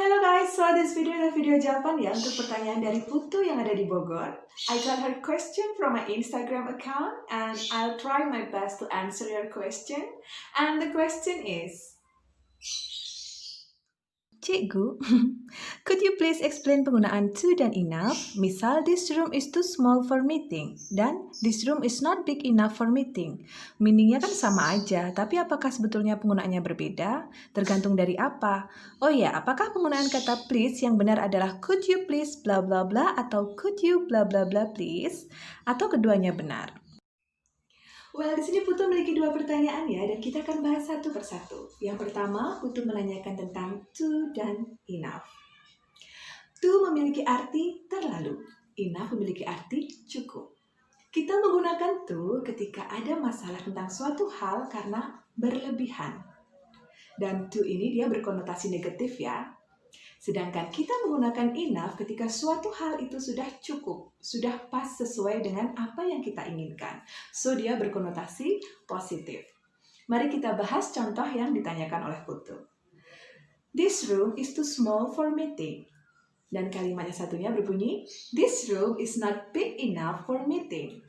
Hello guys, so this video adalah video jawaban ya untuk pertanyaan dari Putu yang ada di Bogor. I got her question from my Instagram account and I'll try my best to answer your question. And the question is, Cikgu, could you please explain penggunaan to dan enough? Misal, this room is too small for meeting dan this room is not big enough for meeting. Meaningnya kan sama aja, tapi apakah sebetulnya penggunaannya berbeda? Tergantung dari apa? Oh ya, apakah penggunaan kata please yang benar adalah could you please bla bla bla atau could you bla bla bla please? Atau keduanya benar? Well, di sini Putu memiliki dua pertanyaan ya, dan kita akan bahas satu persatu. Yang pertama, Putu menanyakan tentang to dan enough. To memiliki arti terlalu, enough memiliki arti cukup. Kita menggunakan to ketika ada masalah tentang suatu hal karena berlebihan. Dan to ini dia berkonotasi negatif ya. Sedangkan kita menggunakan enough ketika suatu hal itu sudah cukup, sudah pas sesuai dengan apa yang kita inginkan. So, dia berkonotasi positif. Mari kita bahas contoh yang ditanyakan oleh Putu. This room is too small for meeting. Dan kalimat yang satunya berbunyi, this room is not big enough for meeting.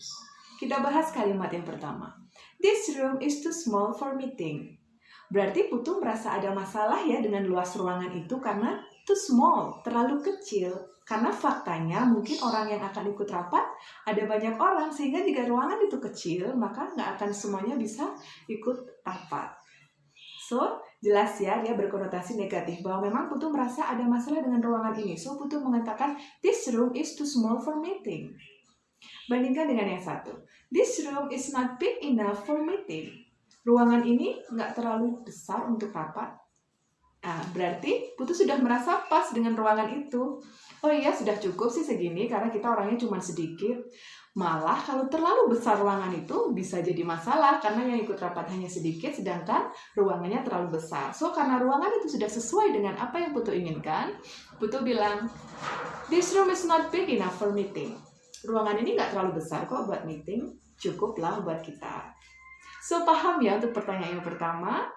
Kita bahas kalimat yang pertama. This room is too small for meeting. Berarti Putu merasa ada masalah ya dengan luas ruangan itu karena too small, terlalu kecil. Karena faktanya mungkin orang yang akan ikut rapat ada banyak orang, sehingga jika ruangan itu kecil, maka nggak akan semuanya bisa ikut rapat. So, jelas ya, dia berkonotasi negatif bahwa memang Putu merasa ada masalah dengan ruangan ini. So, Putu mengatakan, this room is too small for meeting. Bandingkan dengan yang satu. This room is not big enough for meeting. Ruangan ini nggak terlalu besar untuk rapat. Nah, berarti Putu sudah merasa pas dengan ruangan itu. Oh iya, sudah cukup sih segini karena kita orangnya cuma sedikit. Malah kalau terlalu besar ruangan itu bisa jadi masalah karena yang ikut rapat hanya sedikit sedangkan ruangannya terlalu besar. So, karena ruangan itu sudah sesuai dengan apa yang Putu inginkan, Putu bilang, this room is not big enough for meeting. Ruangan ini nggak terlalu besar kok buat meeting, cukuplah buat kita. So, paham ya untuk pertanyaan yang pertama?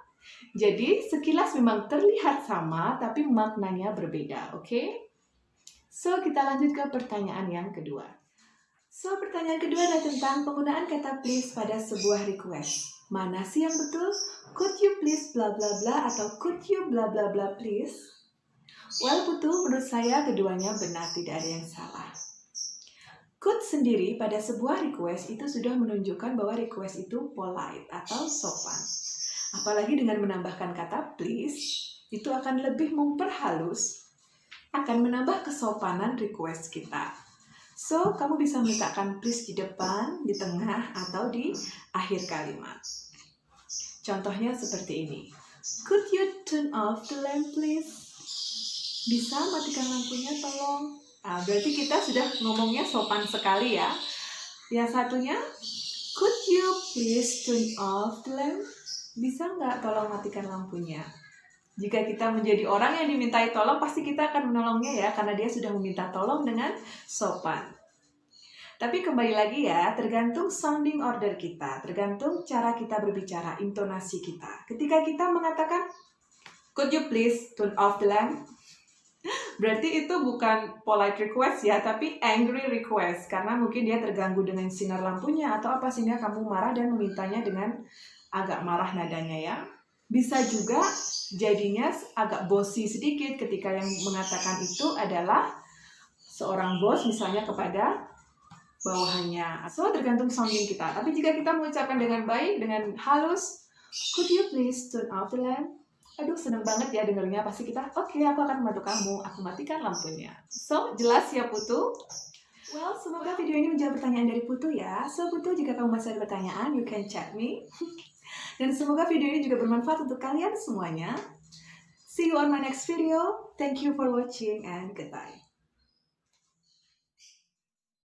Jadi, sekilas memang terlihat sama, tapi maknanya berbeda, oke? So, kita lanjut ke pertanyaan yang kedua. So, pertanyaan kedua adalah tentang penggunaan kata please pada sebuah request. Mana sih yang betul? Could you please bla bla bla atau could you bla bla bla please? Well, Putu, menurut saya keduanya benar, tidak ada yang salah. Could sendiri pada sebuah request itu sudah menunjukkan bahwa request itu polite atau sopan. Apalagi dengan menambahkan kata please, itu akan lebih memperhalus, akan menambah kesopanan request kita. So, kamu bisa meletakkan please di depan, di tengah, atau di akhir kalimat. Contohnya seperti ini. Could you turn off the lamp please? Bisa matikan lampunya tolong? Nah, berarti kita sudah ngomongnya sopan sekali ya. Yang satunya, could you please turn off the lamp? Bisa nggak tolong matikan lampunya? Jika kita menjadi orang yang dimintai tolong, pasti kita akan menolongnya ya, karena dia sudah meminta tolong dengan sopan. Tapi kembali lagi ya, tergantung sounding order kita, tergantung cara kita berbicara, intonasi kita. Ketika kita mengatakan, could you please turn off the lamp? Berarti itu bukan polite request ya, tapi angry request. Karena mungkin dia terganggu dengan sinar lampunya atau apa, sehingga kamu marah dan memintanya dengan agak marah nadanya ya. Bisa juga jadinya agak bossy sedikit ketika yang mengatakan itu adalah seorang bos misalnya kepada bawahannya. So, tergantung sounding kita. Tapi jika kita mengucapkan dengan baik, dengan halus, could you please turn off the lamp? Aduh, seneng banget ya dengernya. Pasti kita, oke, aku akan membantu kamu. Aku matikan lampunya. So, jelas ya Putu? Well, semoga video ini menjawab pertanyaan dari Putu ya. So, Putu, jika kamu masih ada pertanyaan, you can chat me. Dan semoga video ini juga bermanfaat untuk kalian semuanya. See you on my next video. Thank you for watching and goodbye.